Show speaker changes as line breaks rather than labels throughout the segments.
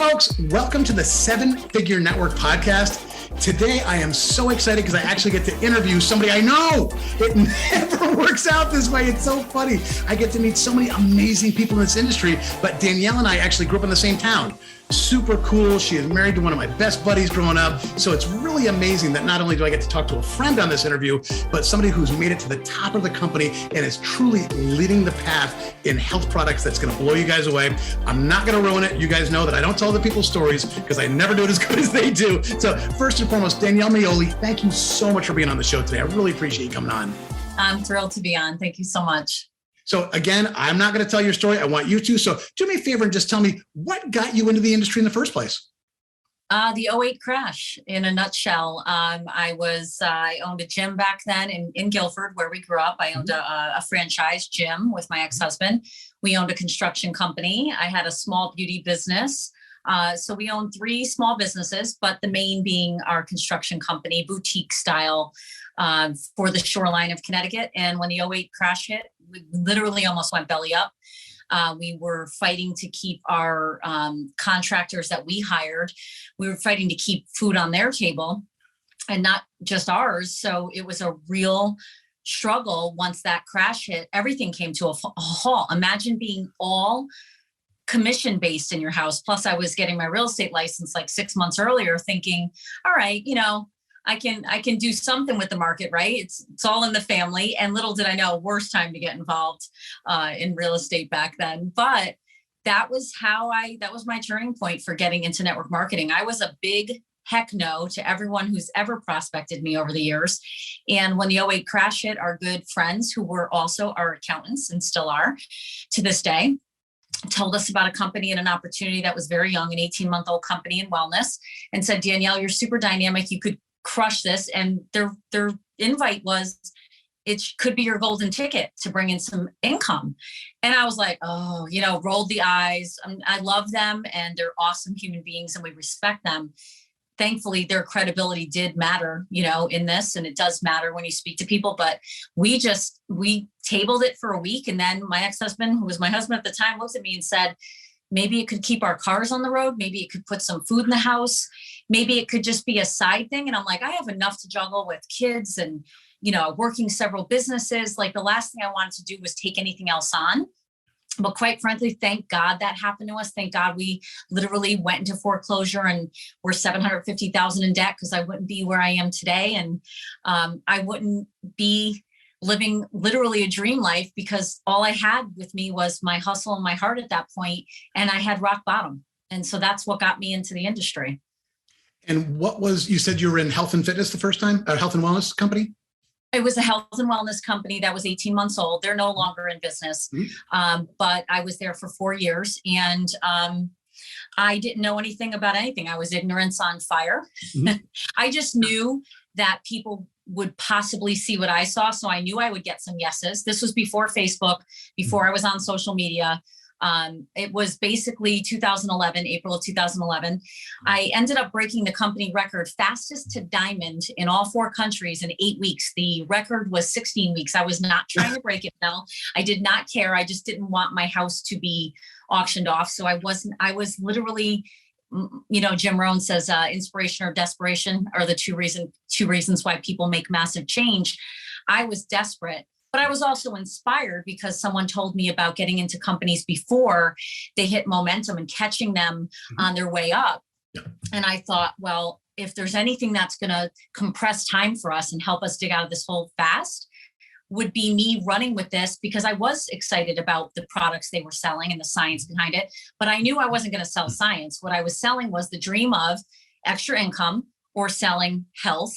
folks. Welcome to the Seven Figure Network podcast. Today, I am so excited because I actually get to interview somebody I know. It never works out this way. It's so funny. I get to meet so many amazing people in this industry, but Danielle and I actually grew up in the same town. Super cool. She is married to one of my best buddies growing up. So it's really amazing that not only do I get to talk to a friend on this interview, but somebody who's made it to the top of the company and is truly leading the path in health products that's going to blow you guys away. I'm not going to ruin it. You guys know that I don't tell other people's stories because I never do it as good as they do. So first and foremost, Danielle Meoli, thank you so much for being on the show today. I really appreciate you coming on.
I'm thrilled to be on. Thank you so much.
So again, I'm not going to tell your story. I want you to. So do me a favor and just tell me what got you into the industry in the first place.
The '08 crash in a nutshell. I owned a gym back then in Guilford where we grew up. I owned a franchise gym with my ex-husband. We owned a construction company. I had a small beauty business. So we owned 3 small businesses, but the main being our construction company, boutique style, for the shoreline of Connecticut. And when the '08 crash hit, we literally almost went belly up. We were fighting to keep our contractors that we hired. We were fighting to keep food on their table and not just ours. So it was a real struggle. Once that crash hit, everything came to a halt. Imagine being all commission-based in your house. Plus I was getting my real estate license like 6 months earlier thinking, all right, I can do something with the market, right? It's all in the family. And little did I know, worst time to get involved in real estate back then. But that was my turning point for getting into network marketing. I was a big heck no to everyone who's ever prospected me over the years. And when the '08 crash hit, our good friends who were also our accountants and still are to this day, told us about a company and an opportunity that was very young, an 18-month-old company in wellness, and said, Danielle, you're super dynamic. You could crush this. And their invite was, it could be your golden ticket to bring in some income. And I was like, rolled the eyes. I love them and they're awesome human beings and we respect them. Thankfully, their credibility did matter, in this, and it does matter when you speak to people, but we tabled it for a week. And then my ex-husband, who was my husband at the time, looked at me and said, maybe it could keep our cars on the road. Maybe it could put some food in the house. Maybe it could just be a side thing. And I'm like, I have enough to juggle with kids and, working several businesses. Like the last thing I wanted to do was take anything else on. But quite frankly, thank God that happened to us. Thank God we literally went into foreclosure and we're $750,000 in debt because I wouldn't be where I am today. And I wouldn't be living literally a dream life because all I had with me was my hustle and my heart at that point, and I had rock bottom. And so that's what got me into the industry.
And you said you were in health and fitness the first time, a health and wellness company?
It was a health and wellness company that was 18 months old. They're no longer in business, but I was there for 4 years and I didn't know anything about anything. I was ignorance on fire. I just knew that people would possibly see what I saw. So I knew I would get some yeses. This was before Facebook, before I was on social media. It was basically 2011, April of 2011. I ended up breaking the company record fastest to diamond in all 4 countries in 8 weeks. The record was 16 weeks. I was not trying to break it now. I did not care. I just didn't want my house to be auctioned off. So I was literally, Jim Rohn says, inspiration or desperation are the two reasons why people make massive change. I was desperate. But I was also inspired because someone told me about getting into companies before they hit momentum and catching them on their way up. Yeah. And I thought, well, if there's anything that's going to compress time for us and help us dig out of this hole fast, would be me running with this because I was excited about the products they were selling and the science behind it. But I knew I wasn't going to sell science. What I was selling was the dream of extra income or selling health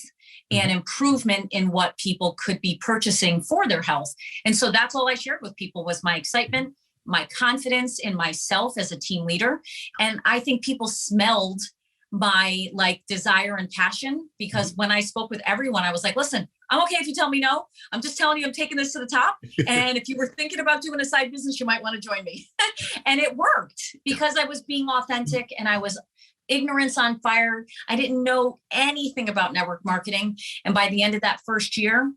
and improvement in what people could be purchasing for their health. And so that's all I shared with people was my excitement, my confidence in myself as a team leader. And I think people smelled my desire and passion because when I spoke with everyone, I was like, listen, I'm okay if you tell me no. I'm just telling you, I'm taking this to the top. And if you were thinking about doing a side business, you might want to join me. And it worked because I was being authentic and I was ignorance on fire. I didn't know anything about network marketing. And by the end of that first year,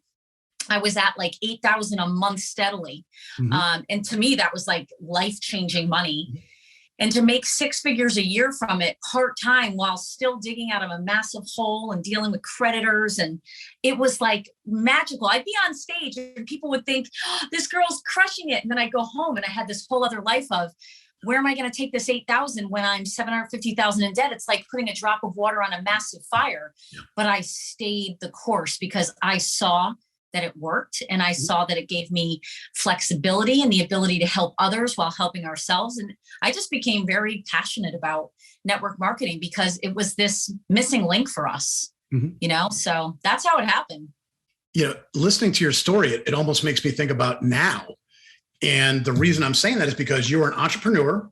I was at like 8,000 a month steadily. And to me, that was like life-changing money. And to make 6 figures a year from it part-time while still digging out of a massive hole and dealing with creditors. And it was like magical. I'd be on stage and people would think, oh, this girl's crushing it. And then I'd go home and I had this whole other life of, where am I going to take this 8,000 when I'm 750,000 in debt? It's like putting a drop of water on a massive fire. Yeah. But I stayed the course because I saw that it worked. And I saw that it gave me flexibility and the ability to help others while helping ourselves. And I just became very passionate about network marketing because it was this missing link for us, so that's how it happened.
Listening to your story, it almost makes me think about now. And the reason I'm saying that is because you were an entrepreneur.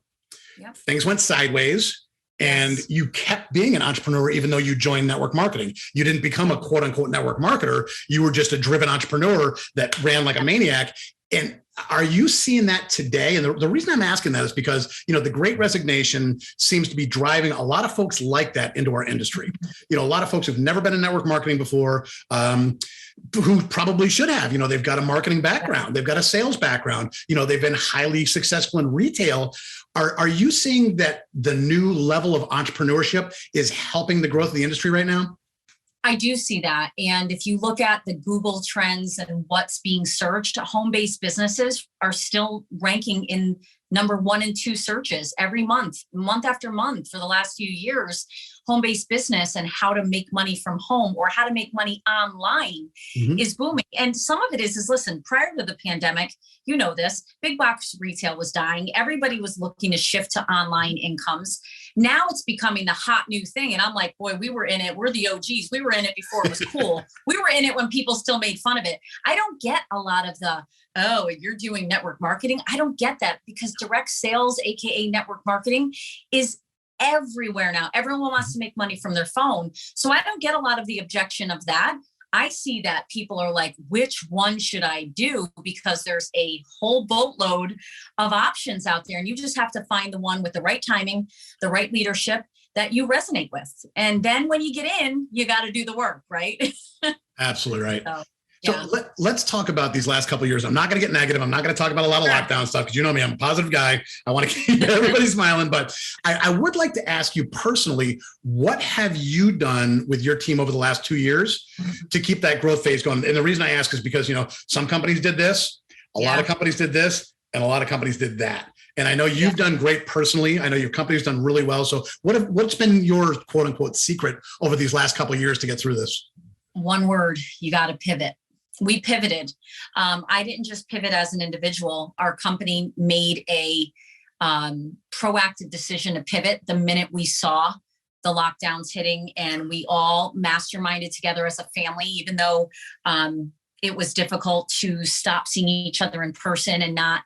Yep. Things went sideways. And you kept being an entrepreneur, even though you joined network marketing. You didn't become a quote unquote network marketer. You were just a driven entrepreneur that ran like a maniac. And are you seeing that today? And the reason I'm asking that is because, the Great Resignation seems to be driving a lot of folks like that into our industry. A lot of folks who've never been in network marketing before, who probably should have, they've got a marketing background, they've got a sales background, they've been highly successful in retail. Are you seeing that the new level of entrepreneurship is helping the growth of the industry right now?
I do see that. And if you look at the Google trends and what's being searched, home-based businesses are still ranking in number 1 and 2 searches every month after month for the last few years. Home-based business and how to make money from home or how to make money online is booming. And some of it is listen, prior to the pandemic, this, big box retail was dying. Everybody was looking to shift to online incomes. Now it's becoming the hot new thing. And I'm like, boy, we were in it. We're the OGs. We were in it before it was cool. We were in it when people still made fun of it. I don't get a lot of the, oh, you're doing network marketing. I don't get that because direct sales, AKA network marketing, is everywhere now. Everyone wants to make money from their phone. So I don't get a lot of the objection of that. I see that people are like, which one should I do? Because there's a whole boatload of options out there. And you just have to find the one with the right timing, the right leadership that you resonate with. And then when you get in, you got to do the work, right?
Absolutely right. So let's talk about these last couple of years. I'm not going to get negative. I'm not going to talk about a lot of lockdown stuff because you know me, I'm a positive guy. I want to keep everybody smiling. But I would like to ask you personally, what have you done with your team over the last 2 years to keep that growth phase going? And the reason I ask is because, some companies did this, a lot of companies did this, and a lot of companies did that. And I know you've done great personally. I know your company's done really well. So what's been your quote unquote secret over these last couple of years to get through this?
One word, you got to pivot. We pivoted. I didn't just pivot as an individual. Our company made a proactive decision to pivot the minute we saw the lockdowns hitting, and we all masterminded together as a family, even though it was difficult to stop seeing each other in person and not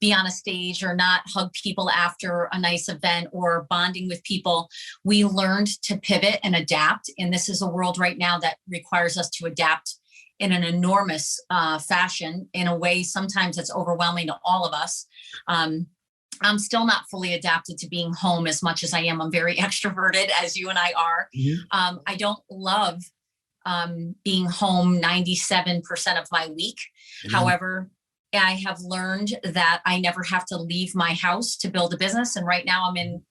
be on a stage or not hug people after a nice event or bonding with people. We learned to pivot and adapt. And this is a world right now that requires us to adapt in an enormous fashion, in a way sometimes that's overwhelming to all of us. I'm still not fully adapted to being home as much as I am. I'm very extroverted, as you and I are. I don't love being home 97% of my week. However, I have learned that I never have to leave my house to build a business. And right now I'm in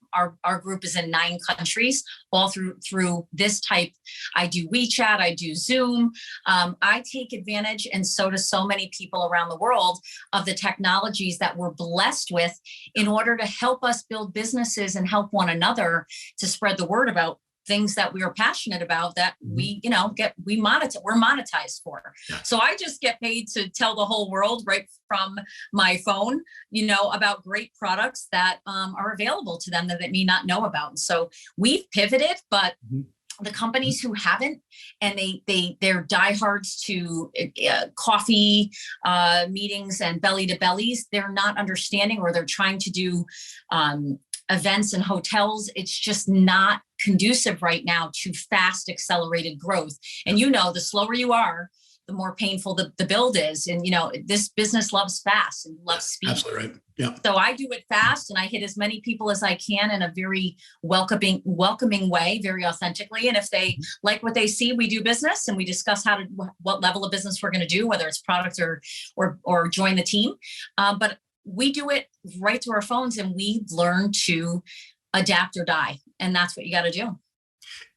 our group is in 9 countries, all through this type. I do WeChat, I do Zoom. I take advantage, and so do so many people around the world, of the technologies that we're blessed with in order to help us build businesses and help one another to spread the word about things that we are passionate about that we're monetized for. So I just get paid to tell the whole world right from my phone, about great products that are available to them that they may not know about. And so we've pivoted, but the companies who haven't, and they're diehards to coffee meetings and belly to bellies, they're not understanding, or they're trying to do events and hotels. It's just not conducive right now to fast, accelerated growth. And the slower you are, the more painful the build is. And this business loves fast and loves speed.
Absolutely right. Yeah.
So I do it fast, and I hit as many people as I can in a very welcoming way, very authentically. And if they like what they see, we do business, and we discuss what level of business we're going to do, whether it's product or join the team. But we do it right through our phones, and we learn to adapt or die. And that's what you got to do.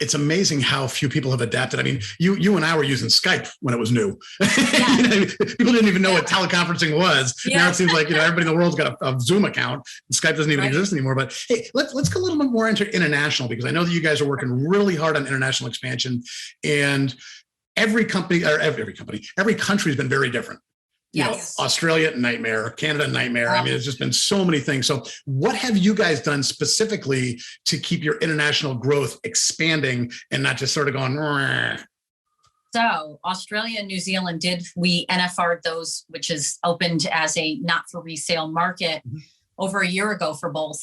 It's amazing how few people have adapted. I mean, you and I were using Skype when it was new.
Yeah.
People didn't even know what teleconferencing was.
Yeah.
Now it seems like everybody in the world's got a Zoom account. Skype doesn't even exist anymore. But hey, let's go a little bit more into international, because I know that you guys are working really hard on international expansion, and every country has been very different. You know, Australia, nightmare. Canada, nightmare. I mean, it's just been so many things. So what have you guys done specifically to keep your international growth expanding and not just sort of going? Rrr.
So Australia and New Zealand we NFR'd those, which is opened as a not for resale market over a year ago for both.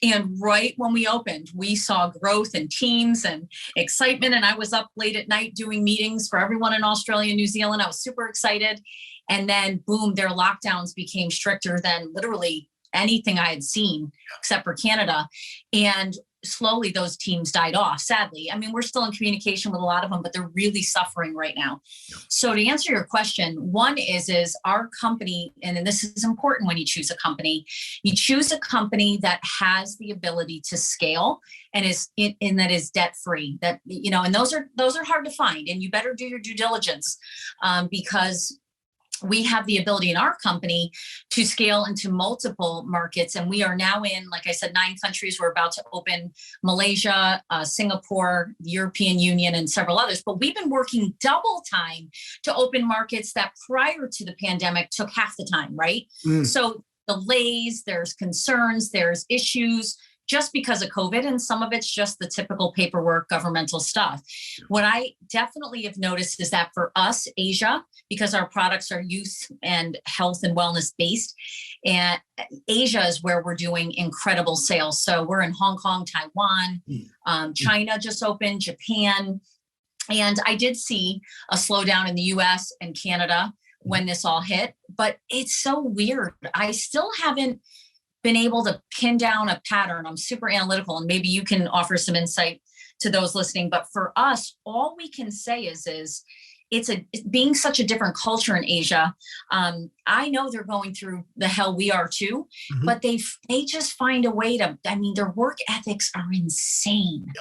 And right when we opened, we saw growth in teams and excitement. And I was up late at night doing meetings for everyone in Australia and New Zealand. I was super excited. And then boom, their lockdowns became stricter than literally anything I had seen except for Canada. And slowly those teams died off, sadly. I mean, we're still in communication with a lot of them, but they're really suffering right now. So to answer your question, one is our company, and this is important when you choose a company, you choose a company that has the ability to scale and that is debt-free, that, you know, and those are hard to find, and you better do your due diligence because we have the ability in our company to scale into multiple markets. And we are now in, like I said, 9 countries. We're about to open Malaysia, Singapore, the European Union, and several others. But we've been working double time to open markets that prior to the pandemic took half the time, right? So delays, there's concerns, there's issues just because of COVID, and some of it's just the typical paperwork, governmental stuff. What I definitely have noticed is that for us, Asia, because our products are youth and health and wellness based, and Asia is where we're doing incredible sales. So we're in Hong Kong, Taiwan, China just opened, Japan. And I did see a slowdown in the US and Canada when this all hit, but it's so weird. I still haven't been able to pin down a pattern. I'm super analytical, and maybe you can offer some insight to those listening. But for us, all we can say is it's being such a different culture in Asia. I know they're going through the hell we are too, but they just find a way to, I mean, their work ethics are insane.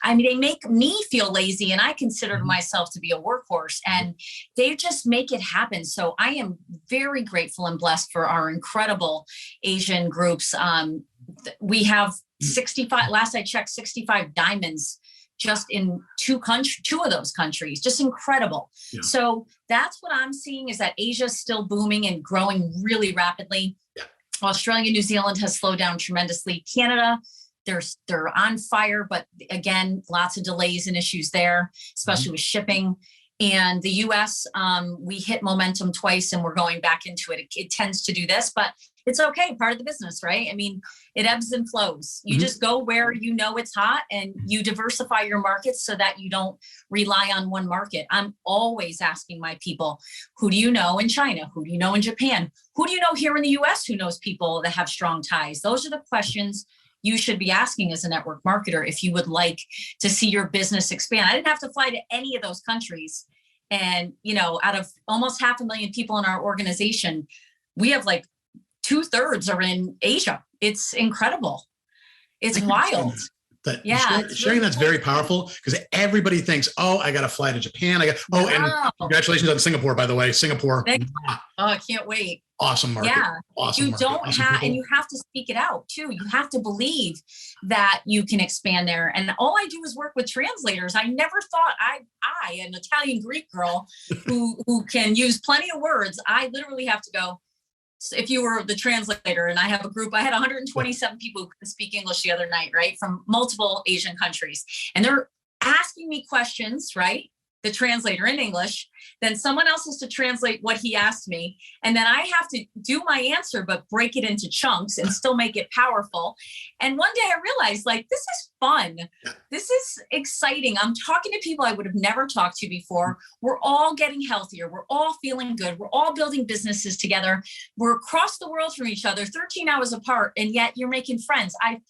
I mean, they make me feel lazy, and I consider myself to be a workhorse, and they just make it happen. So I am very grateful and blessed for our incredible Asian groups. We have 65, last I checked, 65 diamonds just in two of those countries, just incredible. So that's what I'm seeing, is that Asia is still booming and growing really rapidly. Australia, New Zealand has slowed down tremendously. Canada, they're on fire, but again, lots of delays and issues there, especially with shipping. And the US, we hit momentum twice and we're going back into it. It tends to do this, but it's okay, part of the business, right? I mean, it ebbs and flows. You just go where you know it's hot, and you diversify your markets so that you don't rely on one market. I'm always asking my people, who do you know in China? Who do you know in Japan? Who do you know here in the US who knows people that have strong ties? Those are the questions you should be asking as a network marketer if you would like to see your business expand. I didn't have to fly to any of those countries. And, you know, out of almost 500,000 people in our organization, we have like 2/3 are in Asia. It's incredible. It's wild.
Sharing that's very powerful, because everybody thinks, oh, I got to fly to Japan. And congratulations on Singapore, by the way. Singapore.
Oh, I can't wait.
Awesome market.
Yeah.
Awesome.
And you have to speak it out too. You have to believe that you can expand there. And all I do is work with translators. I never thought an Italian Greek girl who can use plenty of words, I literally have to go, if you were the translator, and I have a group, I had 127 people who could speak English the other night, right? From multiple Asian countries. And they're asking me questions, right? The translator in English, then someone else has to translate what he asked me. And then I have to do my answer, but break it into chunks and still make it powerful. And one day I realized, like, this is fun. This is exciting. I'm talking to people I would have never talked to before. We're all getting healthier. We're all feeling good. We're all building businesses together. We're across the world from each other, 13 hours apart, and yet you're making friends. I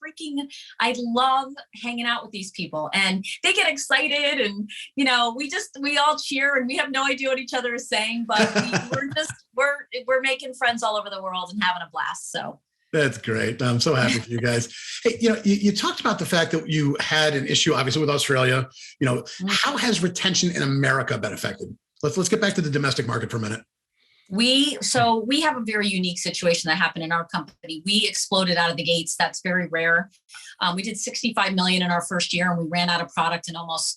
love hanging out with these people, and they get excited, and, you know, we just we all cheer and we have no idea what each other is saying, but we're making friends all over the world and having a blast. So
that's great. I'm so happy for you guys. Hey, you talked about the fact that you had an issue, obviously, with Australia. How has retention in America been affected? Let's get back to the domestic market for a minute.
We have a very unique situation that happened in our company. We exploded out of the gates. That's very rare. We did 65 million in our first year and we ran out of product and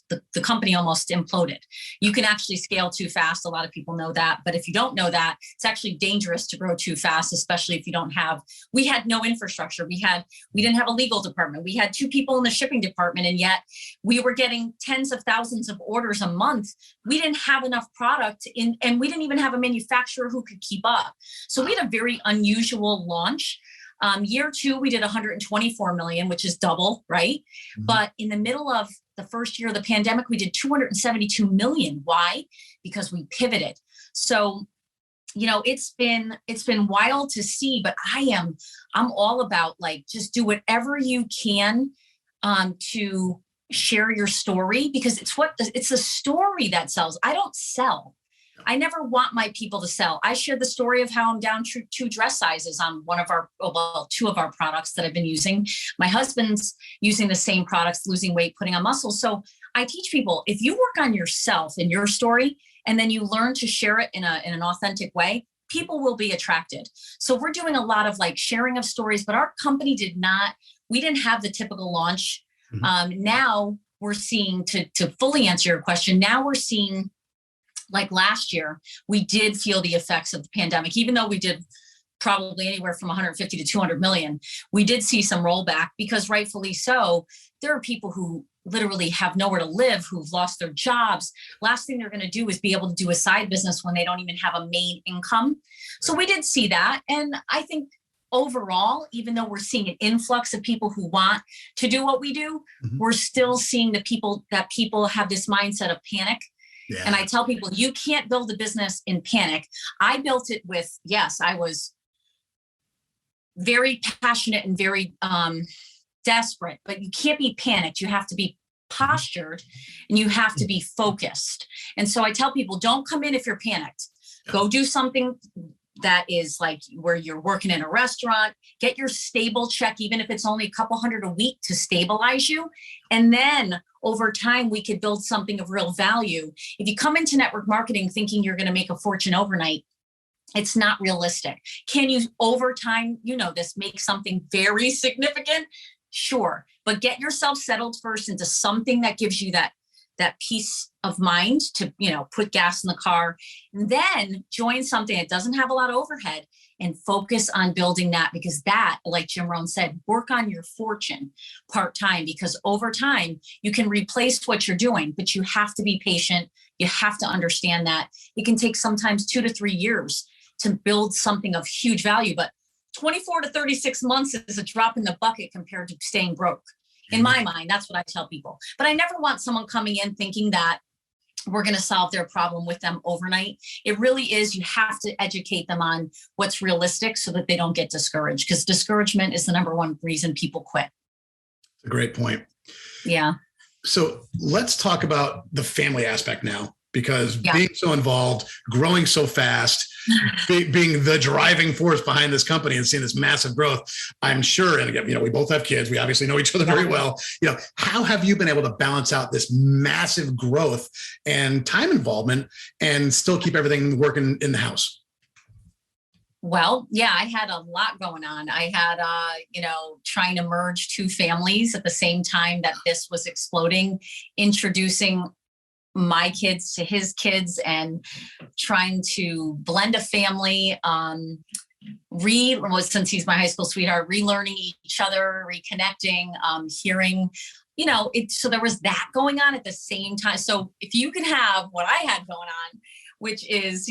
the company almost imploded. You can actually scale too fast. A lot of people know that. But if you don't know that, it's actually dangerous to grow too fast, especially if you we had no infrastructure. We didn't have a legal department. We had 2 people in the shipping department, and yet we were getting tens of thousands of orders a month. We didn't have enough product and we didn't even have a manufacturer who could keep up. So we had a very unusual launch. Year 2, we did 124 million, which is double, right? Mm-hmm. But in the middle of the first year of the pandemic, we did 272 million. Why? Because we pivoted. So, it's been wild to see, but I'm all about just do whatever you can to share your story, because it's the story that sells. I don't sell. I never want my people to sell. I share the story of how I'm down 2 dress sizes on 2 of our products that I've been using. My husband's using the same products, losing weight, putting on muscle. So I teach people, if you work on yourself and your story, and then you learn to share it in an authentic way, people will be attracted. So we're doing a lot of sharing of stories, but our company we didn't have the typical launch. Mm-hmm. Now we're seeing, to fully answer your question, now we're seeing, last year, we did feel the effects of the pandemic, even though we did probably anywhere from 150 to 200 million. We did see some rollback because rightfully so, there are people who literally have nowhere to live, who've lost their jobs. Last thing they're going to do is be able to do a side business when they don't even have a main income. So we did see that. And I think overall, even though we're seeing an influx of people who want to do what we do, mm-hmm. we're still seeing people have this mindset of panic. Yeah. And I tell people, you can't build a business in panic. I built it with, yes, I was very passionate and very desperate, but you can't be panicked. You have to be postured and you have to be focused. And so I tell people, don't come in if you're panicked. Go do something that is where you're working in a restaurant, get your stable check, even if it's only a couple hundred a week to stabilize you. And then over time, we could build something of real value. If you come into network marketing thinking you're going to make a fortune overnight, it's not realistic. Can you, over time, make something very significant? Sure. But get yourself settled first into something that gives you that peace of mind to, put gas in the car, and then join something that doesn't have a lot of overhead and focus on building that, because that, like Jim Rohn said, work on your fortune part-time, because over time you can replace what you're doing, but you have to be patient. You have to understand that it can take sometimes 2 to 3 years to build something of huge value, but 24 to 36 months is a drop in the bucket compared to staying broke. In my mind, that's what I tell people. But I never want someone coming in thinking that we're going to solve their problem with them overnight. It really is, you have to educate them on what's realistic so that they don't get discouraged, because discouragement is the number one reason people quit.
That's a great point.
Yeah.
So let's talk about the family aspect now, because being so involved, growing so fast, being the driving force behind this company and seeing this massive growth, I'm sure, and again, we both have kids. We obviously know each other very well. How have you been able to balance out this massive growth and time involvement and still keep everything working in the house?
Well, yeah, I had a lot going on. I had, trying to merge 2 families at the same time that this was exploding, introducing my kids to his kids and trying to blend a family, since he's my high school sweetheart, relearning each other, reconnecting, hearing, so there was that going on at the same time. So if you can have what I had going on, which is,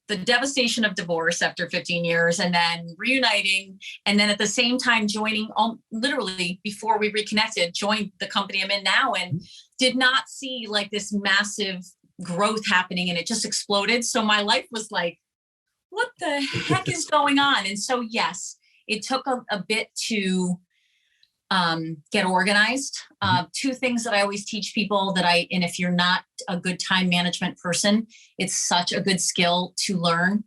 the devastation of divorce after 15 years and then reuniting. And then at the same time joining, literally before we reconnected, joined the company I'm in now and did not see this massive growth happening, and it just exploded. So my life was like, what the heck is going on? And so, yes, it took a bit to get organized. Two things that I always teach people and if you're not a good time management person, it's such a good skill to learn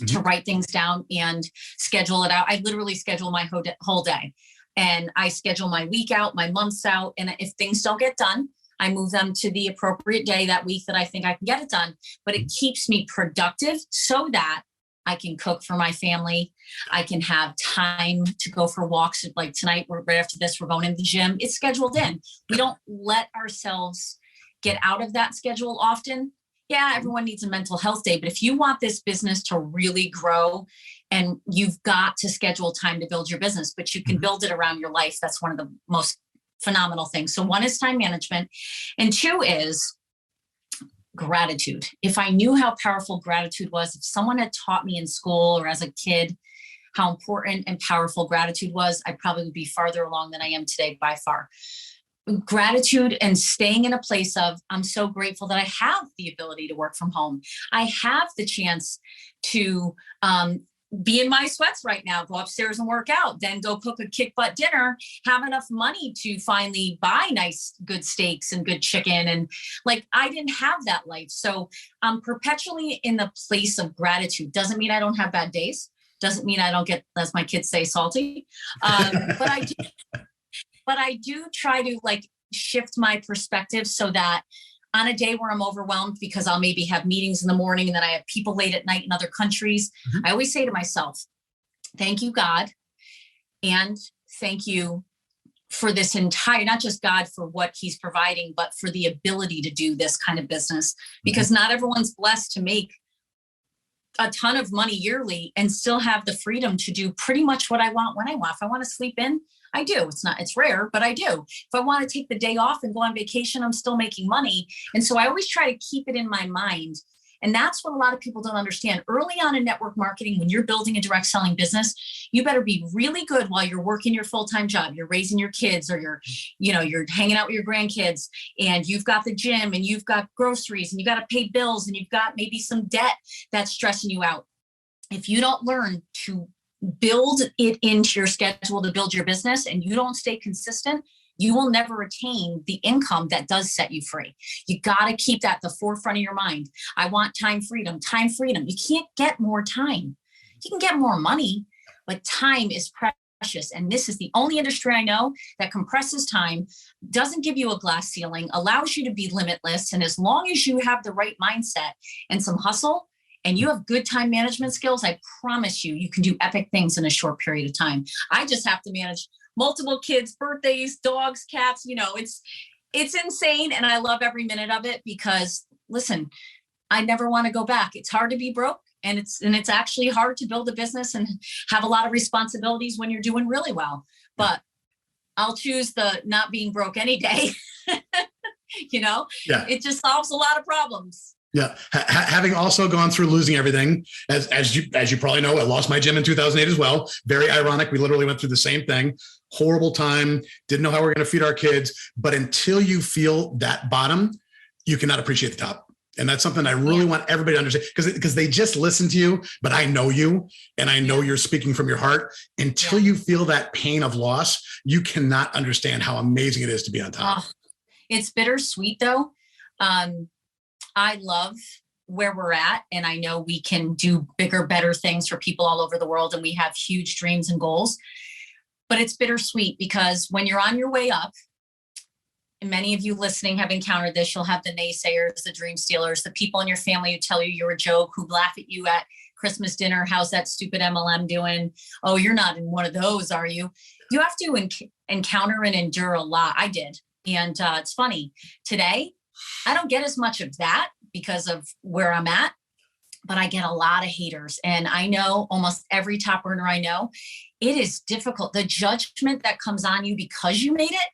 to write things down and schedule it out. I literally schedule my whole day, and I schedule my week out, my months out. And if things don't get done, I move them to the appropriate day that week that I think I can get it done. But it keeps me productive so that I can cook for my family. I can have time to go for walks. Like tonight, right after this, we're going to the gym. It's scheduled in. We don't let ourselves get out of that schedule often. Yeah, everyone needs a mental health day, but if you want this business to really grow, and you've got to schedule time to build your business, but you can build it around your life. That's one of the most phenomenal things. So one is time management, and two is gratitude. If I knew how powerful gratitude was, if someone had taught me in school or as a kid how important and powerful gratitude was, I probably would be farther along than I am today by far. Gratitude and staying in a place of, I'm so grateful that I have the ability to work from home. I have the chance to be in my sweats right now, go upstairs and work out, then go cook a kick butt dinner, have enough money to finally buy nice, good steaks and good chicken. And like, I didn't have that life. So I'm perpetually in the place of gratitude. Doesn't mean I don't have bad days. Doesn't mean I don't get, as my kids say, salty. But I do try to like shift my perspective so that on a day where I'm overwhelmed because I'll maybe have meetings in the morning and then I have people late at night in other countries, I always say to myself, thank you, God. And thank you for this entire, not just God for what he's providing, but for the ability to do this kind of business, because not everyone's blessed to make a ton of money yearly and still have the freedom to do pretty much what I want when I want. If I want to sleep in, I do. It's rare, but I do. If I want to take the day off and go on vacation, I'm still making money. And so I always try to keep it in my mind. And that's what a lot of people don't understand. Early on in network marketing, when you're building a direct selling business, you better be really good while you're working your full-time job. You're raising your kids, or you're hanging out with your grandkids, and you've got the gym, and you've got groceries, and you got to pay bills, and you've got maybe some debt that's stressing you out. If you don't learn to build it into your schedule to build your business, and you don't stay consistent, you will never attain the income that does set you free. You got to keep that at the forefront of your mind. I want time freedom, time freedom. You can't get more time. You can get more money, but time is precious. And this is the only industry I know that compresses time, doesn't give you a glass ceiling, allows you to be limitless. And as long as you have the right mindset and some hustle, and you have good time management skills, I promise you can do epic things in a short period of time. I just have to manage multiple kids, birthdays, dogs, cats. It's insane. And I love every minute of it because, listen, I never want to go back. It's hard to be broke. And it's actually hard to build a business and have a lot of responsibilities when you're doing really well. But I'll choose the not being broke any day. It just solves a lot of problems.
Yeah. Having also gone through losing everything, as you probably know, I lost my gym in 2008 as well. Very ironic. We literally went through the same thing. Horrible time. Didn't know how we were going to feed our kids. But until you feel that bottom, you cannot appreciate the top. And that's something I really want everybody to understand, because they just listen to you, but I know you, and I know you're speaking from your heart. Until you feel that pain of loss, you cannot understand how amazing it is to be on top.
It's bittersweet though. I love where we're at, and I know we can do bigger, better things for people all over the world, and we have huge dreams and goals. But it's bittersweet because when you're on your way up, and many of you listening have encountered this, you'll have the naysayers, the dream stealers, the people in your family who tell you you're a joke, who laugh at you at Christmas dinner. How's that stupid MLM doing? Oh, you're not in one of those, are you? You have to encounter and endure a lot. I did. And it's funny. Today, I don't get as much of that because of where I'm at, but I get a lot of haters. And I know almost every top earner I know, it is difficult. The judgment that comes on you because you made it.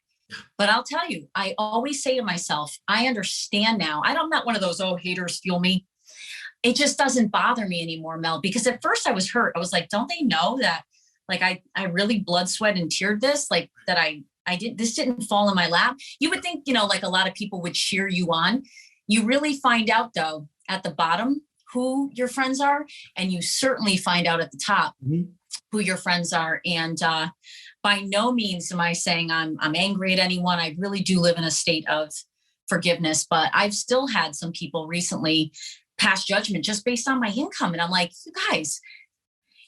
But I'll tell you, I always say to myself, I understand now. I'm not one of those, haters fuel me. It just doesn't bother me anymore, Mel, because at first I was hurt. I was like, don't they know that like I really blood, sweat, and teared this, like that this didn't fall in my lap. You would think, like a lot of people would cheer you on. You really find out though, at the bottom, who your friends are. And you certainly find out at the top who your friends are. And by no means am I saying I'm angry at anyone. I really do live in a state of forgiveness, but I've still had some people recently pass judgment just based on my income. And I'm like, you guys,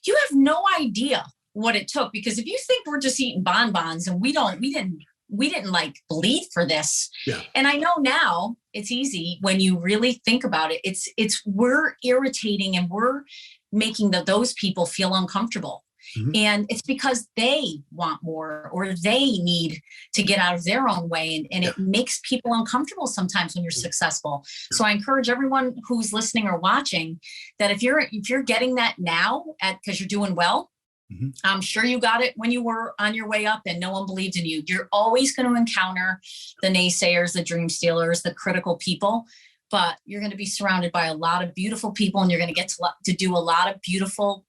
you have no idea what it took, because if you think we're just eating bonbons and we didn't like bleed for this.
Yeah.
And I know now it's easy when you really think about it. It's we're irritating and we're making those people feel uncomfortable. Mm-hmm. And it's because they want more or they need to get out of their own way. And it makes people uncomfortable sometimes when you're successful. So I encourage everyone who's listening or watching that if you're getting that now because you're doing well, mm-hmm. I'm sure you got it when you were on your way up and no one believed in you. You're always going to encounter the naysayers, the dream stealers, the critical people, but you're going to be surrounded by a lot of beautiful people and you're going to get to do a lot of beautiful,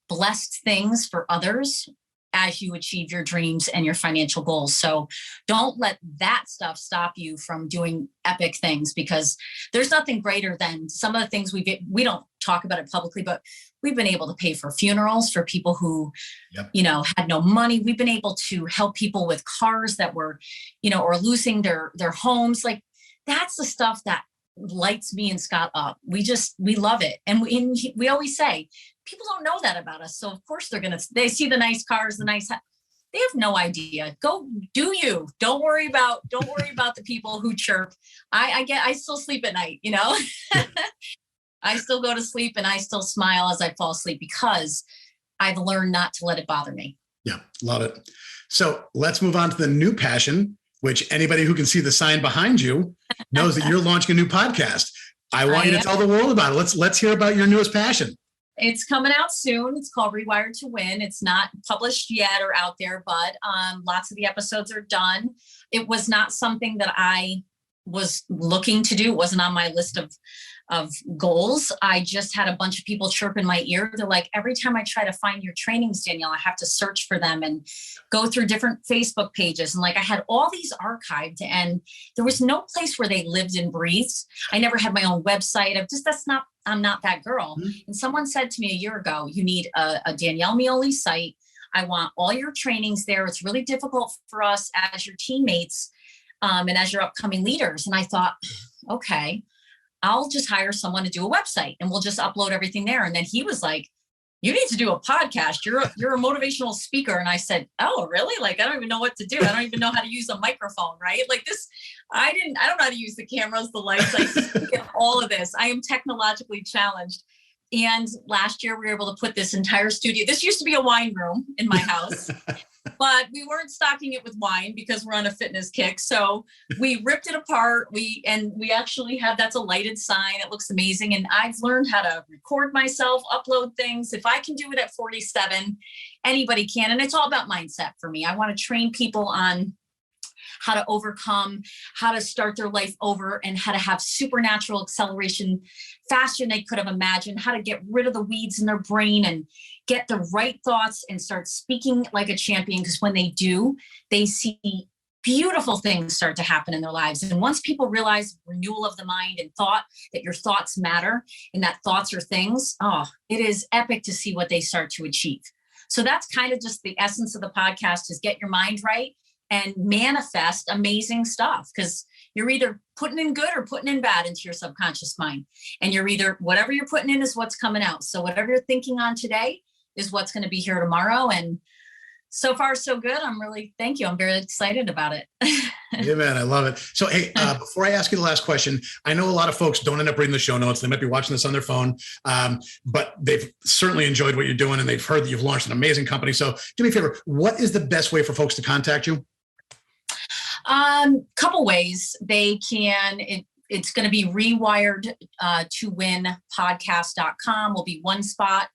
blessed things for others as you achieve your dreams and your financial goals. So don't let that stuff stop you from doing epic things, because there's nothing greater than some of the things we don't talk about it publicly, but we've been able to pay for funerals for people who, had no money. We've been able to help people with cars that were, or losing their homes. Like that's the stuff that lights me and Scott up. We love it. And we always say, people don't know that about us. So of course they see the nice cars, they have no idea. Go do you. Don't worry about the people who chirp. I still sleep at night, I still go to sleep and I still smile as I fall asleep because I've learned not to let it bother me.
Yeah. Love it. So let's move on to the new passion, which anybody who can see the sign behind you knows that you're launching a new podcast. I want you to tell the world about it. Let's hear about your newest passion.
It's coming out soon. It's called Rewired To Win. It's not published yet or out there, but lots of the episodes are done. It was not something that I was looking to do. It wasn't on my list of goals. I just had a bunch of people chirp in my ear. They're like, every time I try to find your trainings, Danielle, I have to search for them and go through different Facebook pages. And like, I had all these archived and there was no place where they lived and breathed. I never had my own website. I'm not that girl. Mm-hmm. And someone said to me a year ago, you need a Danielle Meoli site. I want all your trainings there. It's really difficult for us as your teammates and as your upcoming leaders. And I thought, okay, I'll just hire someone to do a website and we'll just upload everything there. And then he was like, you need to do a podcast. You're a motivational speaker. And I said, oh, really? Like, I don't even know what to do. I don't even know how to use a microphone, right? Like this, I don't know how to use the cameras, the lights, all of this. I am technologically challenged. And last year we were able to put this entire studio. This used to be a wine room in my house, but we weren't stocking it with wine because we're on a fitness kick. So we ripped it apart. We actually have, that's a lighted sign. It looks amazing. And I've learned how to record myself, upload things. If I can do it at 47, anybody can. And it's all about mindset for me. I want to train people on how to overcome, how to start their life over, and how to have supernatural acceleration faster than they could have imagined, how to get rid of the weeds in their brain and get the right thoughts and start speaking like a champion. Because when they do, they see beautiful things start to happen in their lives. And once people realize renewal of the mind and thought, that your thoughts matter and that thoughts are things, it is epic to see what they start to achieve. So that's kind of just the essence of the podcast, is get your mind right and manifest amazing stuff, because you're either putting in good or putting in bad into your subconscious mind. And you're either, whatever you're putting in is what's coming out. So whatever you're thinking on today is what's going to be here tomorrow. And so far, so good. Thank you. I'm very excited about it.
Yeah, man, I love it. So, hey, before I ask you the last question, I know a lot of folks don't end up reading the show notes. They might be watching this on their phone, but they've certainly enjoyed what you're doing and they've heard that you've launched an amazing company. So do me a favor. What is the best way for folks to contact you?
Couple ways. They can, it's going to be rewired to win podcast.com will be one spot.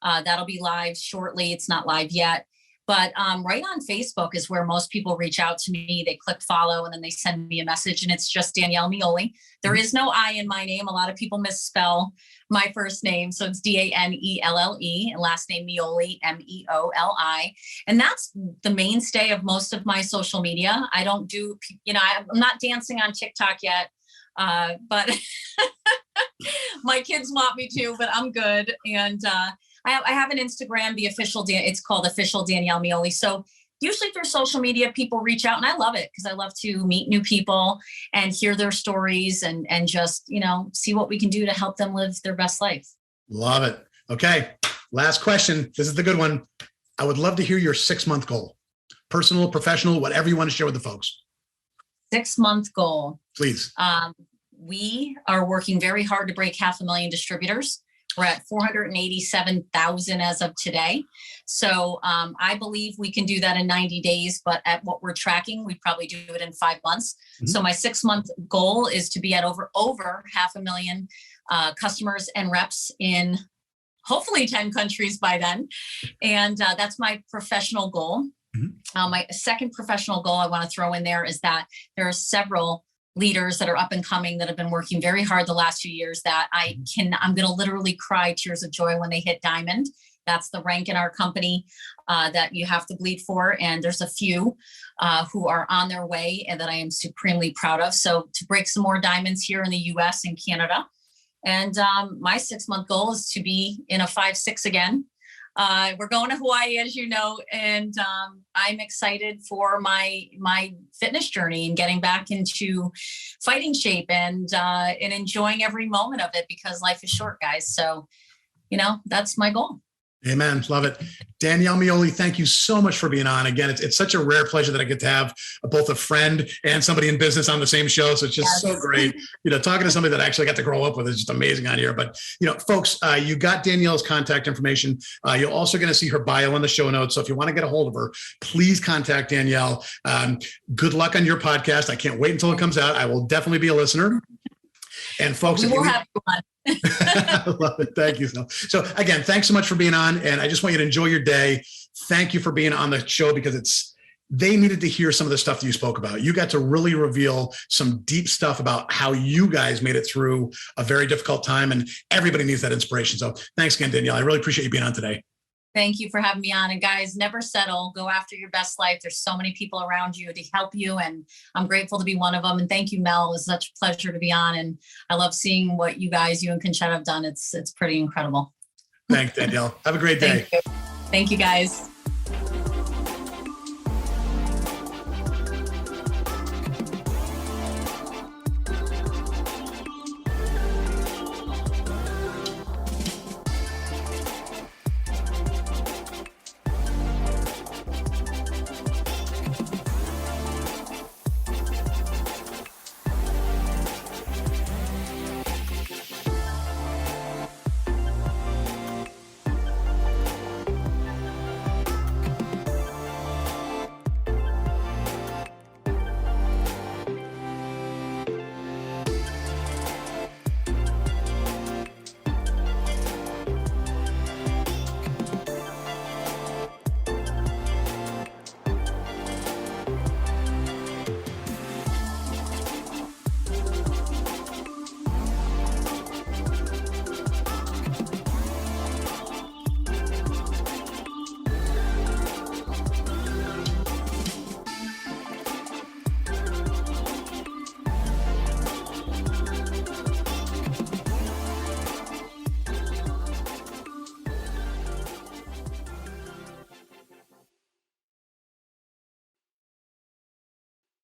That'll be live shortly. It's not live yet, but right on Facebook is where most people reach out to me. They click follow and then they send me a message, and it's just Danielle Meoli. There is no I in my name. A lot of people misspell my first name. So it's Danelle, and last name Meoli, Meoli. And that's the mainstay of most of my social media. I don't do, I'm not dancing on TikTok yet, but my kids want me to, but I'm good. And I have an Instagram, it's called Official Danielle Meoli. So usually through social media, people reach out, and I love it because I love to meet new people and hear their stories and just, see what we can do to help them live their best life.
Love it. Okay. Last question. This is the good one. I would love to hear your 6-month goal, personal, professional, whatever you want to share with the folks.
6-month goal.
Please.
We are working very hard to break 500,000 distributors. We're at 487,000 as of today. So I believe we can do that in 90 days, but at what we're tracking, we probably do it in 5 months. Mm-hmm. So my 6-month goal is to be at over 500,000 customers and reps in hopefully 10 countries by then. And that's my professional goal. Mm-hmm. My second professional goal I want to throw in there is that there are several leaders that are up and coming that have been working very hard the last few years that I'm going to literally cry tears of joy when they hit diamond. That's the rank in our company that you have to bleed for. And there's a few who are on their way and that I am supremely proud of. So to break some more diamonds here in the US and Canada. And my 6-month goal is to be in a 5-6 again. We're going to Hawaii, as you know, and I'm excited for my fitness journey and getting back into fighting shape and enjoying every moment of it because life is short, guys. So, that's my goal.
Amen. Love it. Danielle Meoli, thank you so much for being on. Again, it's such a rare pleasure that I get to have both a friend and somebody in business on the same show. So it's just so great, talking to somebody that I actually got to grow up with is just amazing on here. But, folks, you got Danielle's contact information. You're also going to see her bio in the show notes. So if you want to get a hold of her, please contact Danielle. Good luck on your podcast. I can't wait until it comes out. I will definitely be a listener. And folks,
we will have you on.
I love it. Thank you. So again, thanks so much for being on. And I just want you to enjoy your day. Thank you for being on the show because they needed to hear some of the stuff that you spoke about. You got to really reveal some deep stuff about how you guys made it through a very difficult time, and everybody needs that inspiration. So thanks again, Danielle. I really appreciate you being on today.
Thank you for having me on. And guys, never settle. Go after your best life. There's so many people around you to help you. And I'm grateful to be one of them. And thank you, Mel. It was such a pleasure to be on. And I love seeing what you and Conchetta have done. It's pretty incredible.
Thanks, Danielle. Have a great day.
Thank you guys.